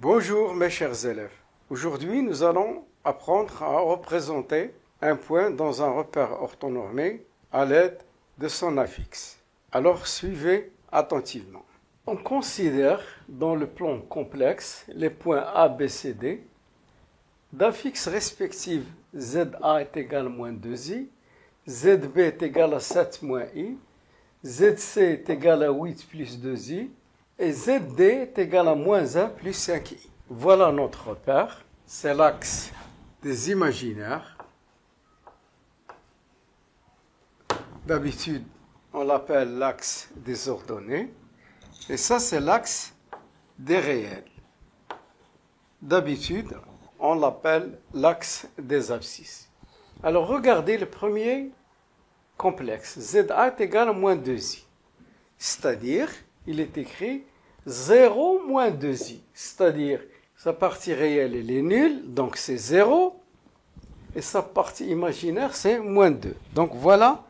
Bonjour mes chers élèves. Aujourd'hui, nous allons apprendre à représenter un point dans un repère orthonormé à l'aide de son affixe. Alors, suivez attentivement. On considère dans le plan complexe les points A, B, C, D d'affixes respectives ZA est égal à moins 2i, ZB est égal à 7 moins i, ZC est égal à 8 plus 2i, et ZD est égal à moins 1 plus 5i. Voilà notre repère, c'est l'axe des imaginaires. D'habitude, on l'appelle l'axe des ordonnées, et ça c'est l'axe des réels. D'habitude, on l'appelle l'axe des abscisses. Alors regardez le premier complexe, ZA est égal à moins 2i, c'est-à-dire, il est écrit 0 moins 2i, c'est-à-dire sa partie réelle elle est nulle, donc c'est 0, et sa partie imaginaire c'est moins 2. Donc voilà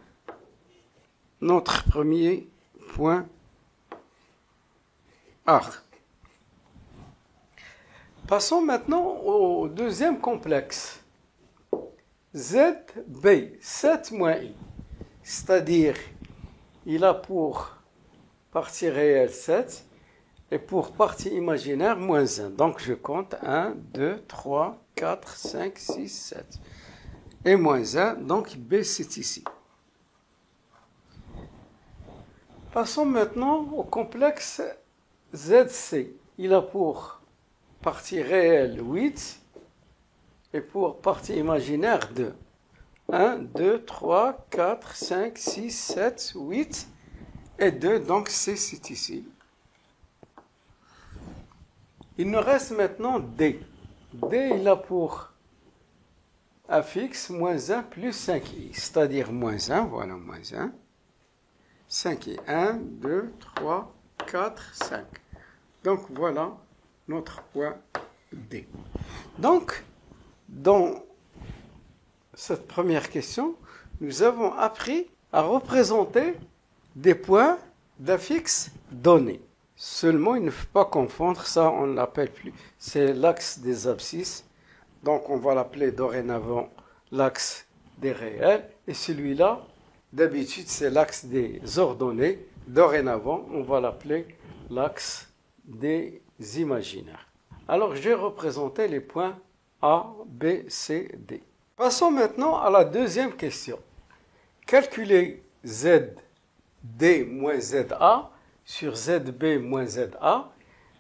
notre premier point A. Passons maintenant au deuxième complexe, ZB, 7 moins i, c'est-à-dire il a pour partie réelle 7, et pour partie imaginaire, moins 1. Donc je compte 1, 2, 3, 4, 5, 6, 7. Et moins 1, donc B c'est ici. Passons maintenant au complexe ZC. Il a pour partie réelle 8, et pour partie imaginaire 2. 1, 2, 3, 4, 5, 6, 7, 8, et 2, donc c'est ici. Il nous reste maintenant D. D, il a pour affixe moins 1 plus 5i, c'est-à-dire moins 1, voilà moins 1, 5i, 1, 2, 3, 4, 5. Donc voilà notre point D. Donc, dans cette première question, nous avons appris à représenter des points d'affixe donnés. Seulement, il ne faut pas confondre, ça on ne l'appelle plus. C'est l'axe des abscisses, donc on va l'appeler dorénavant l'axe des réels. Et celui-là, d'habitude, c'est l'axe des ordonnées. Dorénavant, on va l'appeler l'axe des imaginaires. Alors, j'ai représenté les points A, B, C, D. Passons maintenant à la deuxième question. Calculer ZD moins ZA sur ZB moins ZA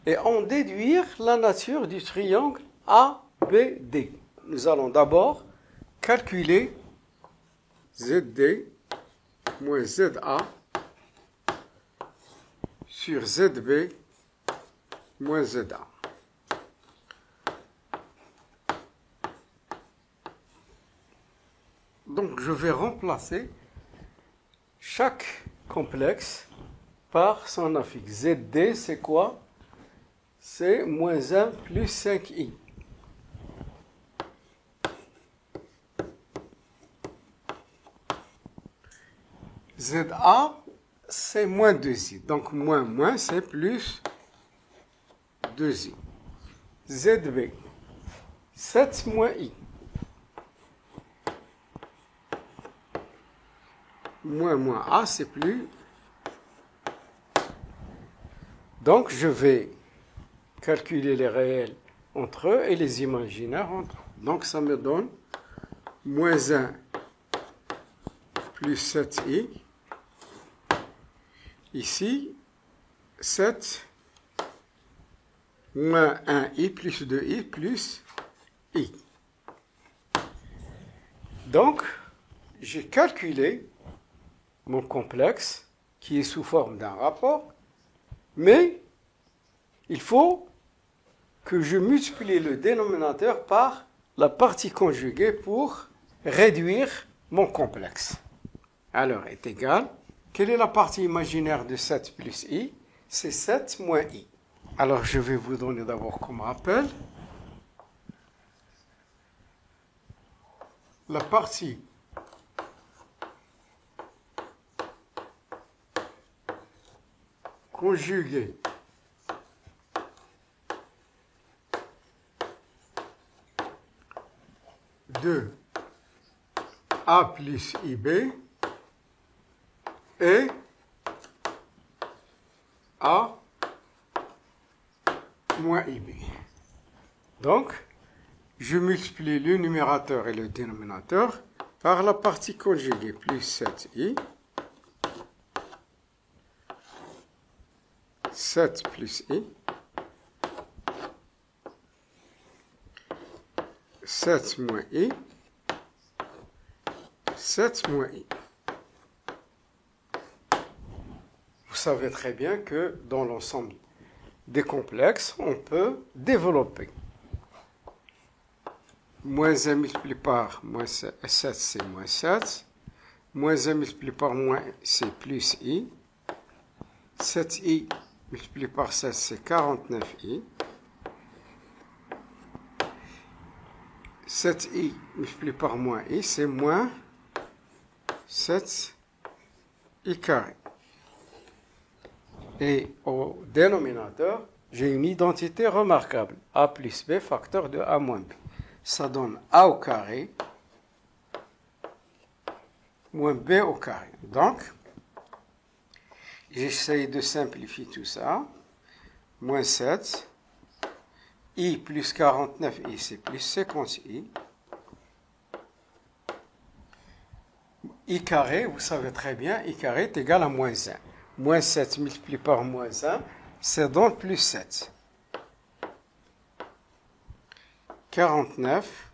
et en déduire la nature du triangle ABD. Nous allons d'abord calculer ZD moins ZA sur ZB moins ZA. Donc je vais remplacer chaque complexe par son affixe. ZD, c'est quoi? C'est moins 1 plus 5i. ZA, c'est moins 2i. Donc moins, c'est plus 2i. ZB, 7 moins i. Moins A, c'est plus. Donc, je vais calculer les réels entre eux et les imaginaires entre eux. Donc, ça me donne moins 1 plus 7i. Ici, 7 moins 1i plus 2i plus i. Donc, j'ai calculé mon complexe qui est sous forme d'un rapport, mais il faut que je multiplie le dénominateur par la partie conjuguée pour réduire mon complexe. Alors, est égal, quelle est la partie imaginaire de 7 plus i? C'est 7 moins i. Alors, je vais vous donner d'abord comme rappel la partie conjuguée A plus IB et A moins IB. Donc, je multiplie le numérateur et le dénominateur par la partie conjuguée plus 7i. 7 plus i. 7 moins i. 7 moins i. Vous savez très bien que dans l'ensemble des complexes, on peut développer. Moins 1 multiplié par moins 7, c'est moins 7. Moins 1 multiplié par moins, c'est plus i. 7i multiplié par 7, c'est 49i. 7i multiplié par moins i, c'est moins 7i carré. Et au dénominateur, j'ai une identité remarquable. A plus b facteur de a moins b. Ça donne a au carré moins b au carré. Donc, j'essaye de simplifier tout ça. Moins 7. I plus 49i, c'est plus 50i. I carré, vous savez très bien, I carré est égal à moins 1. Moins 7 multiplié par moins 1, c'est donc plus 7. 49.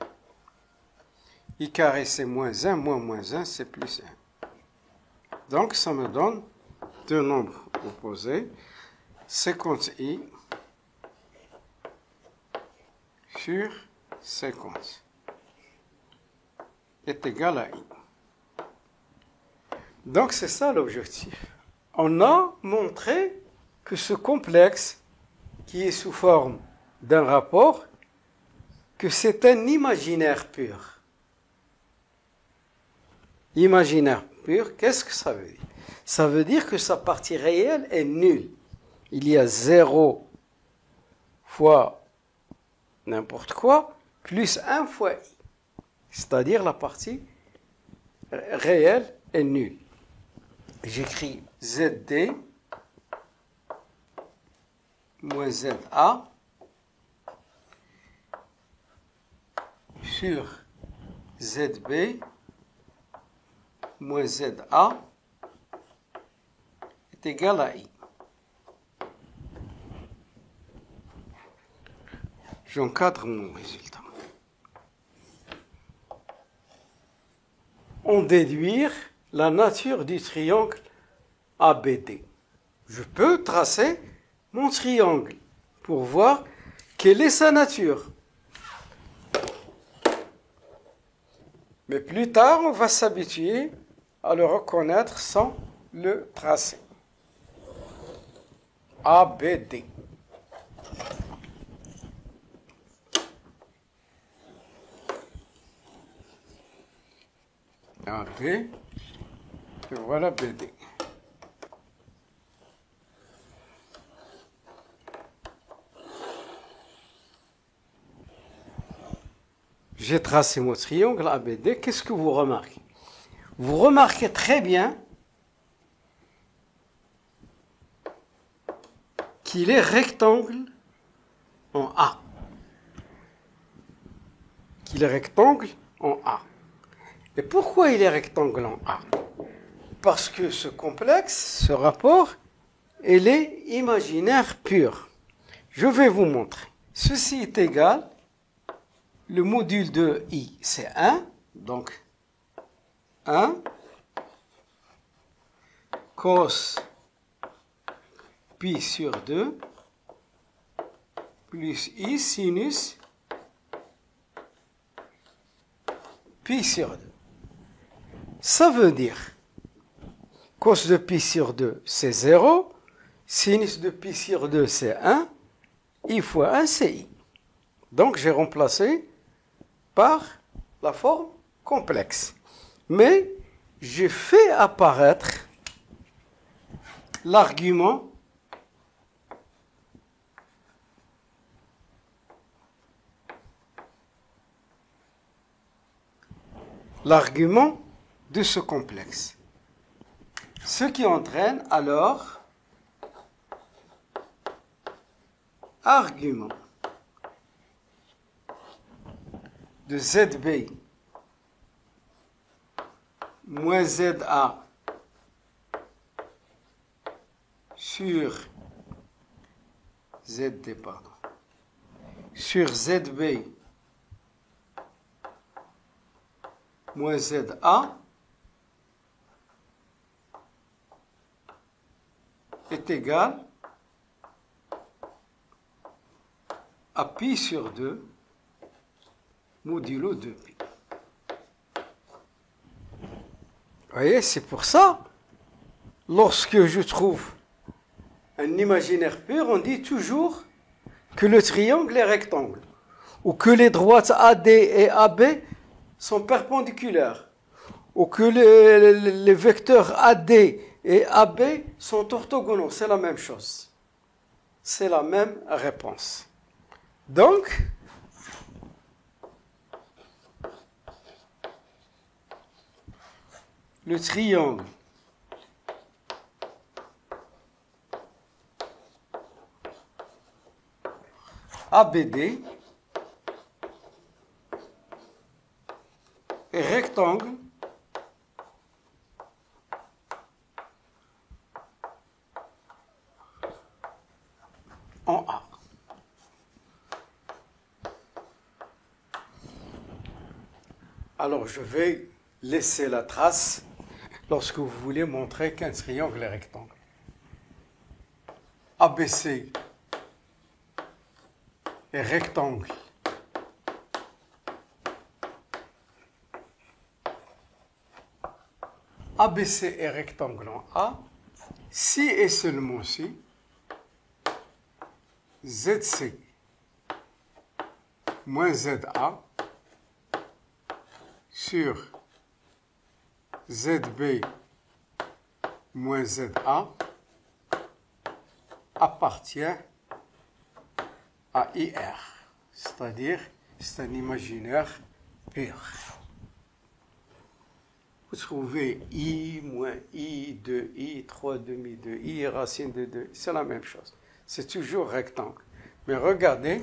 I carré, c'est moins 1, moins 1, c'est plus 1. Donc, ça me donne deux nombres opposés. 50i sur 50 est égal à i. Donc, c'est ça l'objectif. On a montré que ce complexe, qui est sous forme d'un rapport, que c'est un imaginaire pur. Imaginaire pur, qu'est-ce que ça veut dire? Ça veut dire que sa partie réelle est nulle. Il y a 0 fois n'importe quoi, plus 1 fois i. C'est-à-dire la partie réelle est nulle. J'écris ZD moins ZA sur ZB moins ZA est égal à I. J'encadre mon résultat. On déduire la nature du triangle ABD. Je peux tracer mon triangle pour voir quelle est sa nature. Mais plus tard, on va s'habituer à le reconnaître sans le tracer. ABD. AB, et voilà BD. J'ai tracé mon triangle ABD. Qu'est-ce que vous remarquez? Vous remarquez très bien qu'il est rectangle en A. Qu'il est rectangle en A. Et pourquoi il est rectangle en A? Parce que ce complexe, ce rapport, il est imaginaire pur. Je vais vous montrer. Ceci est égal, le module de I, c'est 1, donc 1 cos pi sur 2 plus I sinus pi sur 2. Ça veut dire cos de pi sur 2, c'est 0, sinus de pi sur 2, c'est 1, I fois 1, c'est I. Donc, j'ai remplacé par la forme complexe. Mais, j'ai fait apparaître l'argument de ce complexe. Ce qui entraîne alors argument de ZB moins ZA sur ZD, pardon, sur ZB moins ZA est égal à pi sur 2 modulo 2pi. Vous voyez, c'est pour ça, lorsque je trouve un imaginaire pur, on dit toujours que le triangle est rectangle, ou que les droites AD et AB sont perpendiculaires, ou que les vecteurs AD et AB sont orthogonaux. C'est la même chose. C'est la même réponse. Donc, le triangle ABD est rectangle en A. Alors, je vais laisser la trace lorsque vous voulez montrer qu'un triangle est rectangle. ABC est rectangle ABC est rectangle en A si et seulement si ZC moins ZA sur ZB moins ZA appartient à IR, c'est-à-dire c'est un imaginaire pur. Vous trouvez I moins I, 2I, 3 demi de I, racine de 2, c'est la même chose. C'est toujours rectangle. Mais regardez,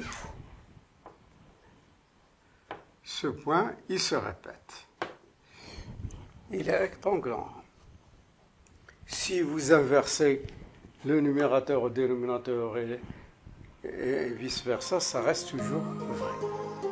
ce point, il se répète. Il est rectanglant. Si vous inversez le numérateur au dénominateur et vice-versa, ça reste toujours vrai.